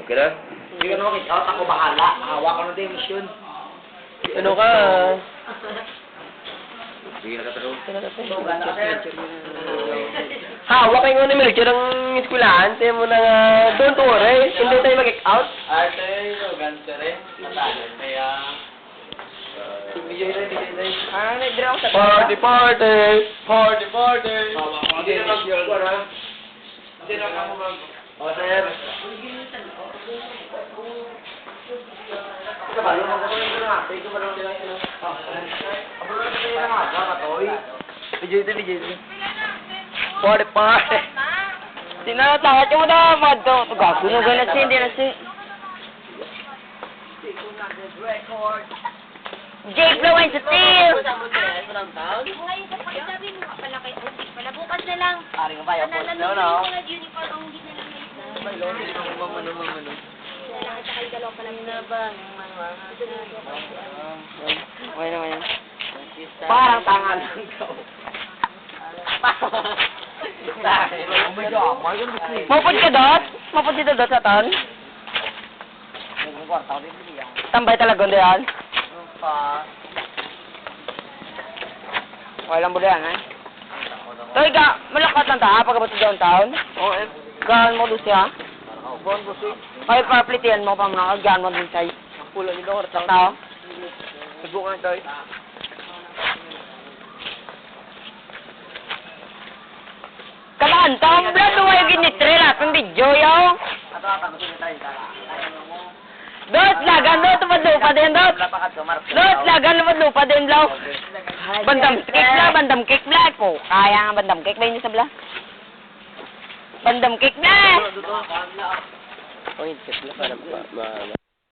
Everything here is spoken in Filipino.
Okay na? Hindi ka naman out, ako bahala. Hawa ko na din yung mission. Ano ka? Sige na ka pero. Hawak kayo nga naman ng eskwelahan. Tayo mo na nga, don't worry. Hindi tayo mag-out. Ate, ganito rin. Matagal. Kaya... Bigay na. Ah, nag-draw ako sa Party, party! Party, party! Hindi na mag-score, ha? Hindi na ako mag... O, sir. Ito ba? Lumang ko rin na. Ito ba lang nila ito? Ako lang ito na nga. Katoy. Bigay. Party, party. Tinatakat yung mga madto. Gasunugan na siya, hindi na siya. Jake Blowen sa team! Ngayon sa pagsabi mo pala kay Otis pala, bukas na lang. Ari nga ba, yung post na, no? Uniform ang hindi na lang ngayon. May load, hindi naman mamano. Kailangan sa kayo dalawa pala na ba? Okay na, yan. Parang tanga lang ito. Oh my God, why are you going to Mapod ka dot? Mapod dito dot sa tan? Tambay talaga doon yan? Okay lang ba yan, eh? Toy ka, malakat lang ta, pagkabot sa downtown? Oo, eh. Gaan mo doon siya? Kaya paplitian mo pa mga gaan mo doon siya. Pulo nito, oras lang tao. Subukan, Toy. Kalaan, tawang vlog, huwag yung ginitre natin video, yaw. Dot, lagan, dot, lupa din, dot. Dot, lagan, lupa din, blaw. Bandam cake bla po. Kaya nga bandam cake ba yun sa bla? Bandam cake bla! Point, para